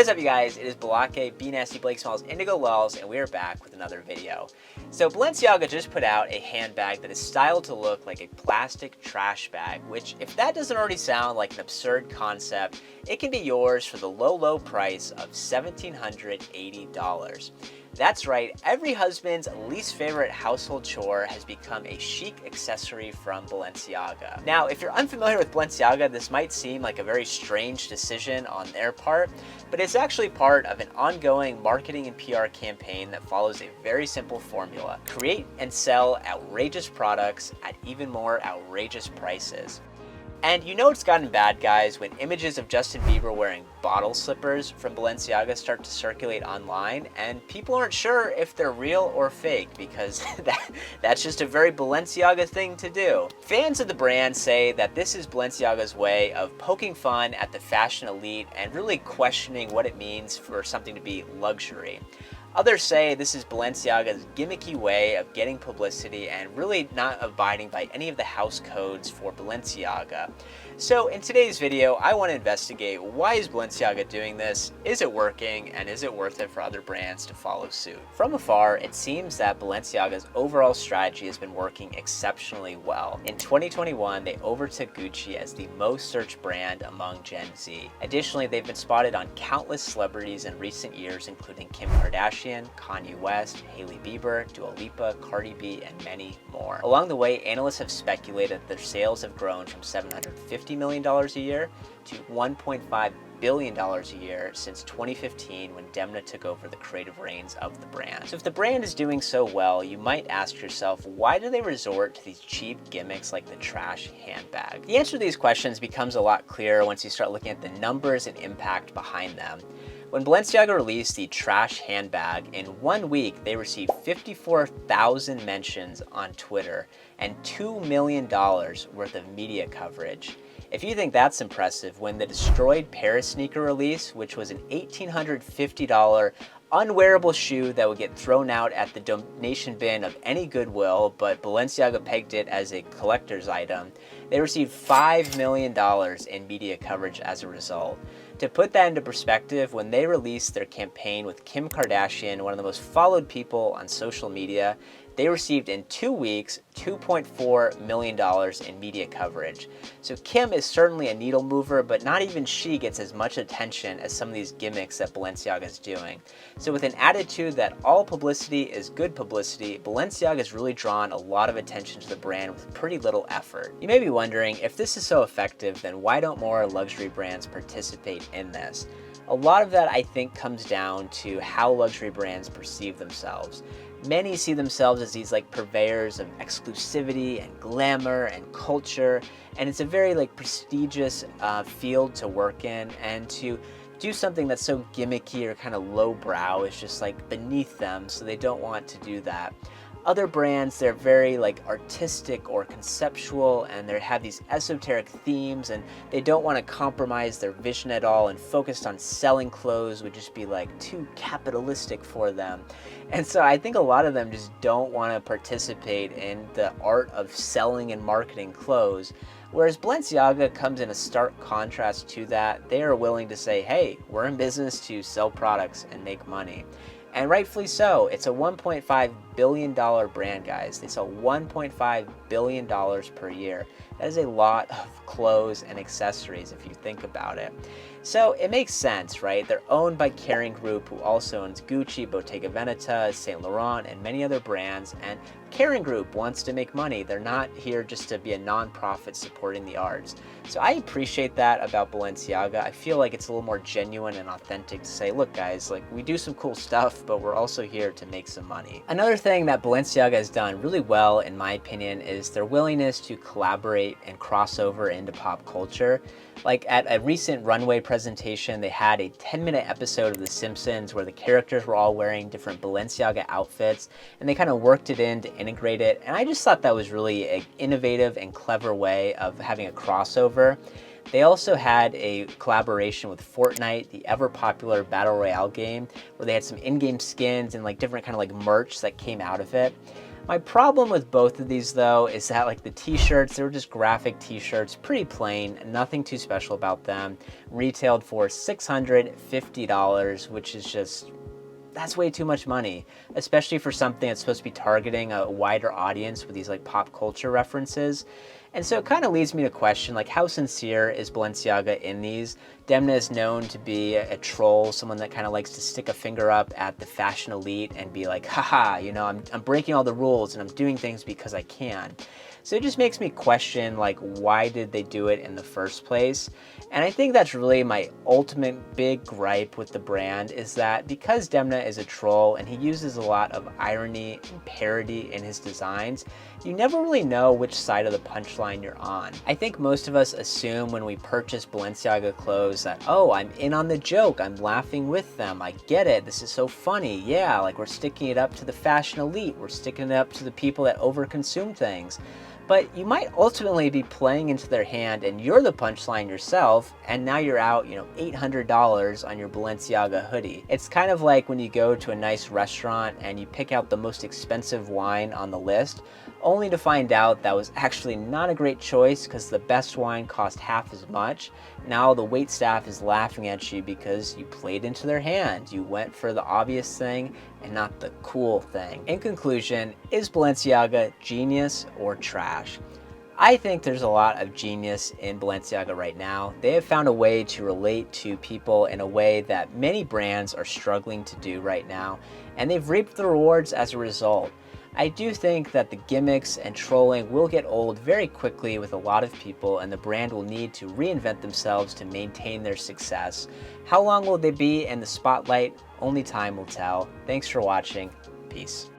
What is up, you guys? It is Balake, B Nasty, Blake Smalls, Indigo Lulls, and we are back with another video. So Balenciaga just put out a handbag that is styled to look like a plastic trash bag, which, if that doesn't already sound like an absurd concept, it can be yours for the low price of $1,780. That's right, every husband's least favorite household chore has become a chic accessory from Balenciaga. Now, if you're unfamiliar with Balenciaga, this might seem like a very strange decision on their part, but it's actually part of an ongoing marketing and PR campaign that follows a very simple formula: create and sell outrageous products at even more outrageous prices. And you know it's gotten bad, guys, when images of Justin Bieber wearing bottle slippers from Balenciaga start to circulate online, and people aren't sure if they're real or fake, because that's just a very Balenciaga thing to do. Fans of the brand say that this is Balenciaga's way of poking fun at the fashion elite and really questioning what it means for something to be luxury. Others say this is Balenciaga's gimmicky way of getting publicity and really not abiding by any of the house codes for Balenciaga. So in today's video, I want to investigate, why is Balenciaga doing this? Is it working? And is it worth it for other brands to follow suit? From afar, it seems that Balenciaga's overall strategy has been working exceptionally well. In 2021, they overtook Gucci as the most searched brand among Gen Z. Additionally, they've been spotted on countless celebrities in recent years, including Kim Kardashian, Kanye West, Hailey Bieber, Dua Lipa, Cardi B, and many more. Along the way, analysts have speculated that their sales have grown from $750 million a year to $1.5 billion a year since 2015, when Demna took over the creative reins of the brand. So if the brand is doing so well, you might ask yourself, why do they resort to these cheap gimmicks like the trash handbag? The answer to these questions becomes a lot clearer once you start looking at the numbers and impact behind them. When Balenciaga released the trash handbag, in 1 week they received 54,000 mentions on Twitter and $2 million worth of media coverage. If you think that's impressive, when the destroyed Paris sneaker release, which was an $1,850 unwearable shoe that would get thrown out at the donation bin of any Goodwill, but Balenciaga pegged it as a collector's item, they received $5 million in media coverage as a result. To put that into perspective, when they released their campaign with Kim Kardashian, one of the most followed people on social media, they received in 2 weeks $2.4 million in media coverage. So Kim is certainly a needle mover, but not even she gets as much attention as some of these gimmicks that Balenciaga is doing. So with an attitude that all publicity is good publicity, Balenciaga has really drawn a lot of attention to the brand with pretty little effort. You may be wondering, if this is so effective, then why don't more luxury brands participate in this? A lot of that, I think, comes down to how luxury brands perceive themselves. Many see themselves as these purveyors of exclusivity and glamour and culture, and it's a very prestigious field to work in, and to do something that's so gimmicky or kind of lowbrow is just beneath them, so they don't want to do that. Other brands, they're very artistic or conceptual, and they have these esoteric themes, and they don't want to compromise their vision at all, and focused on selling clothes would just be too capitalistic for them. And so I think a lot of them just don't want to participate in the art of selling and marketing clothes. Whereas Balenciaga comes in a stark contrast to that. They are willing to say, hey, we're in business to sell products and make money. And rightfully so. It's a $1.5 billion brand, guys. They sell $1.5 billion per year. That is a lot of clothes and accessories if you think about it. So it makes sense, right? They're owned by Kering Group, who also owns Gucci, Bottega Veneta, Saint Laurent, and many other brands. And Kering Group wants to make money. They're not here just to be a non-profit supporting the arts. So I appreciate that about Balenciaga. I feel like it's a little more genuine and authentic to say, look guys, we do some cool stuff, but we're also here to make some money. Another thing that Balenciaga has done really well, in my opinion, is their willingness to collaborate and cross over into pop culture. At a recent runway presentation, they had a 10-minute episode of The Simpsons where the characters were all wearing different Balenciaga outfits, and they kind of worked it in to integrate it. And I just thought that was really an innovative and clever way of having a crossover. They also had a collaboration with Fortnite, the ever-popular Battle Royale game, where they had some in-game skins and different kind of merch that came out of it. My problem with both of these though is that like the t-shirts, they were just graphic t-shirts, pretty plain, nothing too special about them. Retailed for $650, which is just, that's way too much money, especially for something that's supposed to be targeting a wider audience with these like pop culture references. And so it kind of leads me to question, like, how sincere is Balenciaga in these? Demna is known to be a troll, someone that kind of likes to stick a finger up at the fashion elite and be like, haha, you know, I'm breaking all the rules and I'm doing things because I can. So it just makes me question, like, why did they do it in the first place? And I think that's really my ultimate big gripe with the brand, is that because Demna is a troll and he uses a lot of irony and parody in his designs, you never really know which side of the punchline you're on. I think most of us assume when we purchase Balenciaga clothes that, oh, I'm in on the joke, I'm laughing with them, I get it, this is so funny, yeah, like we're sticking it up to the fashion elite, we're sticking it up to the people that overconsume things. But you might ultimately be playing into their hand and you're the punchline yourself, and now you're out, you know, $800 on your Balenciaga hoodie. It's kind of like when you go to a nice restaurant and you pick out the most expensive wine on the list, only to find out that was actually not a great choice because the best wine cost half as much. Now the wait staff is laughing at you because you played into their hand. You went for the obvious thing and not the cool thing. In conclusion, is Balenciaga genius or trash? I think there's a lot of genius in Balenciaga right now. They have found a way to relate to people in a way that many brands are struggling to do right now, and they've reaped the rewards as a result. I do think that the gimmicks and trolling will get old very quickly with a lot of people, and the brand will need to reinvent themselves to maintain their success. How long will they be in the spotlight? Only time will tell. Thanks for watching. Peace.